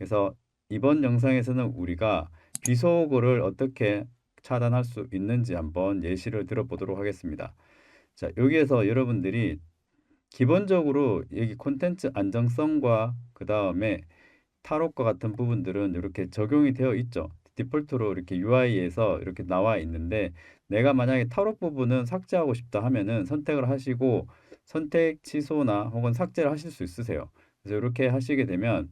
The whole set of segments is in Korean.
그래서 이번 영상에서는 우리가 비속어를 어떻게 차단할 수 있는지 한번 예시를 들어보도록 하겠습니다. 자, 여기에서 여러분들이 기본적으로 여기 콘텐츠 안정성과 그 다음에 타롯과 같은 부분들은 이렇게 적용이 되어 있죠. 디폴트로 이렇게 UI에서 이렇게 나와 있는데, 내가 만약에 타롯 부분은 삭제하고 싶다 하면은 선택을 하시고 선택 취소나 혹은 삭제를 하실 수 있으세요. 그래서 이렇게 하시게 되면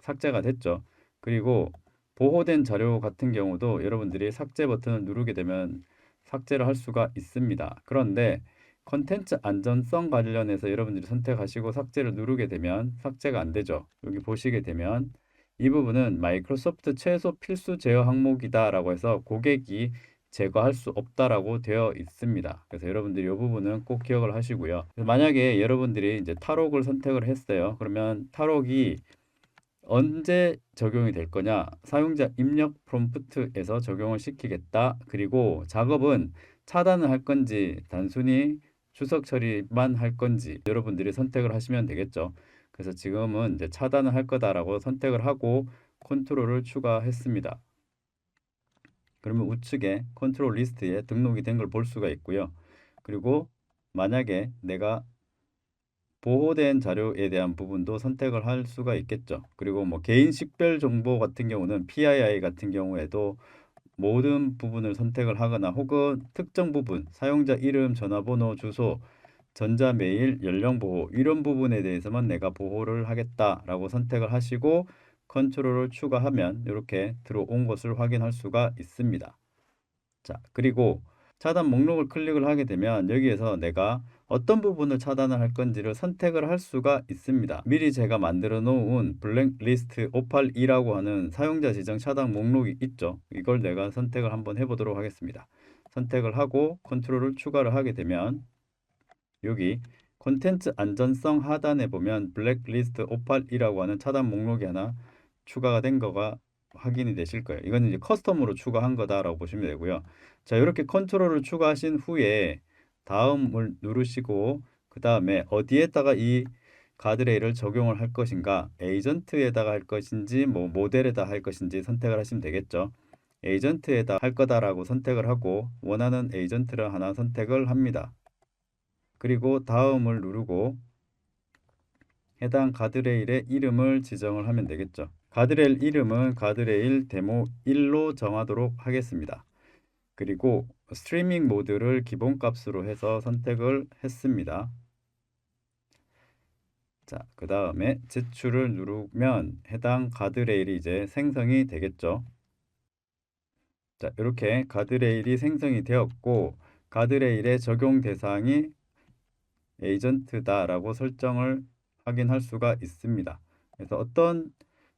삭제가 됐죠. 그리고 보호된 자료 같은 경우도 여러분들이 삭제 버튼을 누르게 되면 삭제를 할 수가 있습니다. 그런데 컨텐츠 안전성 관련해서 여러분들이 선택하시고 삭제를 누르게 되면 삭제가 안 되죠. 여기 보시게 되면 이 부분은 마이크로소프트 최소 필수 제어 항목이다라고 해서 고객이 제거할 수 없다라고 되어 있습니다. 그래서 여러분들이 이 부분은 꼭 기억을 하시고요. 만약에 여러분들이 이제 탈옥을 선택을 했어요. 그러면 탈옥이 언제 적용이 될 거냐? 사용자 입력 프롬프트에서 적용을 시키겠다. 그리고 작업은 차단을 할 건지 단순히 추석 처리만 할 건지 여러분들이 선택을 하시면 되겠죠. 그래서 지금은 이제 차단을 할 거다라고 선택을 하고 컨트롤을 추가했습니다. 그러면 우측에 컨트롤 리스트에 등록이 된 걸 볼 수가 있고요. 그리고 만약에 내가 보호된 자료에 대한 부분도 선택을 할 수가 있겠죠. 그리고 뭐 개인 식별 정보 같은 경우는 PII 같은 경우에도 모든 부분을 선택을 하거나 혹은 특정 부분, 사용자 이름, 전화번호, 주소, 전자메일, 연령 보호 이런 부분에 대해서만 내가 보호를 하겠다라고 선택을 하시고 컨트롤을 추가하면 이렇게 들어온 것을 확인할 수가 있습니다. 자, 그리고 차단 목록을 클릭을 하게 되면 여기에서 내가 어떤 부분을 차단을 할 건지를 선택을 할 수가 있습니다. 미리 제가 만들어 놓은 블랙리스트 582라고 하는 사용자 지정 차단 목록이 있죠. 이걸 내가 선택을 한번 해보도록 하겠습니다. 선택을 하고 컨트롤을 추가를 하게 되면 여기 콘텐츠 안전성 하단에 보면 블랙리스트 582라고 하는 차단 목록이 하나 추가가 된 거가 확인이 되실 거예요. 이거는 이제 커스텀으로 추가한 거다라고 보시면 되고요. 자, 이렇게 컨트롤을 추가하신 후에 다음을 누르시고 그 다음에 어디에다가 이 가드레일을 적용을 할 것인가, 에이전트에다가 할 것인지 뭐 모델에다 할 것인지 선택을 하시면 되겠죠. 에이전트에다 할 거다라고 선택을 하고 원하는 에이전트를 하나 선택을 합니다. 그리고 다음을 누르고 해당 가드레일의 이름을 지정을 하면 되겠죠. 가드레일 이름은 가드레일 데모 1로 정하도록 하겠습니다. 그리고 스트리밍 모드를 기본값으로 해서 선택을 했습니다. 자, 그 다음에 제출을 누르면 해당 가드레일이 이제 생성이 되겠죠. 자, 이렇게 가드레일이 생성이 되었고 가드레일의 적용 대상이 에이전트다라고 설정을 확인할 수가 있습니다. 그래서 어떤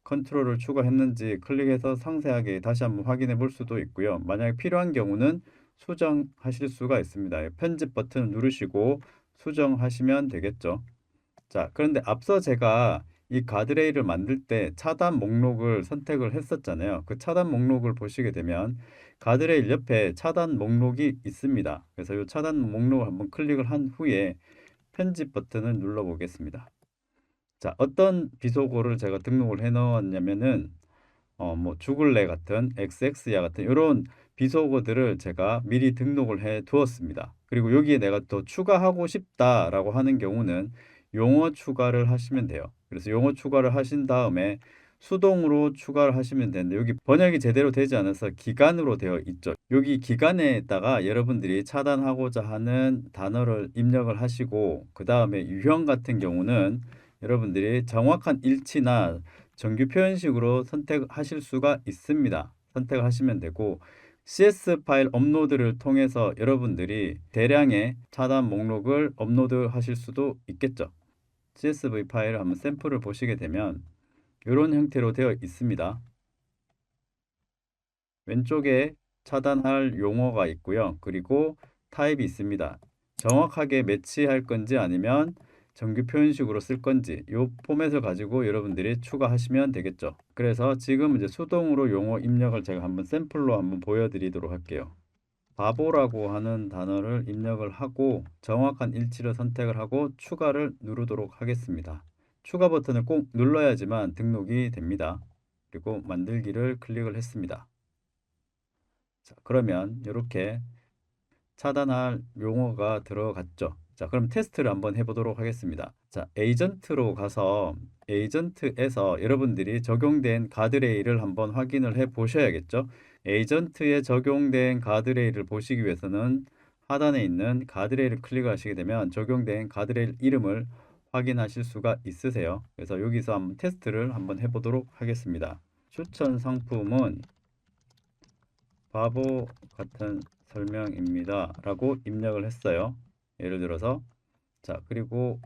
컨트롤을 추가했는지 클릭해서 상세하게 다시 한번 확인해 볼 수도 있고요. 만약에 필요한 경우는 수정하실 수가 있습니다. 편집 버튼 누르시고 수정하시면 되겠죠. 자, 그런데 앞서 제가 이 가드레일을 만들 때 차단 목록을 선택을 했었잖아요. 그 차단 목록을 보시게 되면 가드레일 옆에 차단 목록이 있습니다. 그래서 이 차단 목록을 한번 클릭을 한 후에 편집 버튼을 눌러 보겠습니다. 자, 어떤 비속어를 제가 등록을 해 넣었냐면은 뭐 죽을래 같은 XX야 같은 이런 비속어들을 제가 미리 등록을 해 두었습니다. 그리고 여기에 내가 더 추가하고 싶다라고 하는 경우는 용어 추가를 하시면 돼요. 그래서 용어 추가를 하신 다음에 수동으로 추가를 하시면 되는데 여기 번역이 제대로 되지 않아서 기간으로 되어 있죠. 여기 기간에다가 여러분들이 차단하고자 하는 단어를 입력을 하시고 그 다음에 유형 같은 경우는 여러분들이 정확한 일치나 정규 표현식으로 선택하실 수가 있습니다. 선택을 하시면 되고 CS 파일 업로드를 통해서 여러분들이 대량의 차단 목록을 업로드 하실 수도 있겠죠. CSV 파일을 한번 샘플을 보시게 되면 이런 형태로 되어 있습니다. 왼쪽에 차단할 용어가 있고요. 그리고 타입이 있습니다. 정확하게 매치할 건지 아니면 정규 표현식으로 쓸 건지 이 포맷을 가지고 여러분들이 추가하시면 되겠죠. 그래서 지금 이제 수동으로 용어 입력을 제가 한번 샘플로 한번 보여드리도록 할게요. 바보라고 하는 단어를 입력을 하고 정확한 일치를 선택을 하고 추가를 누르도록 하겠습니다. 추가 버튼을 꼭 눌러야지만 등록이 됩니다. 그리고 만들기를 클릭을 했습니다. 자, 그러면 이렇게 차단할 용어가 들어갔죠. 자, 그럼 테스트를 한번 해보도록 하겠습니다. 자, 에이전트로 가서 에이전트에서 여러분들이 적용된 가드레일을 한번 확인을 해 보셔야겠죠. 에이전트에 적용된 가드레일을 보시기 위해서는 하단에 있는 가드레일을 클릭하시게 되면 적용된 가드레일 이름을 확인하실 수가 있으세요. 그래서 여기서 한번 테스트를 한번 해보도록 하겠습니다. 추천 상품은 바보 같은 설명입니다 라고 입력을 했어요. 예를 들어서 자, 그리고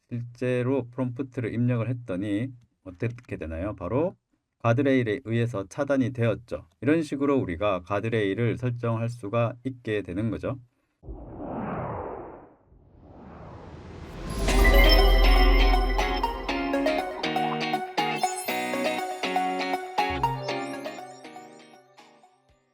실제로 프롬프트를 입력을 했더니 어떻게 되나요? 바로 가드레일에 의해서 차단이 되었죠. 이런 식으로 우리가 가드레일을 설정할 수가 있게 되는 거죠.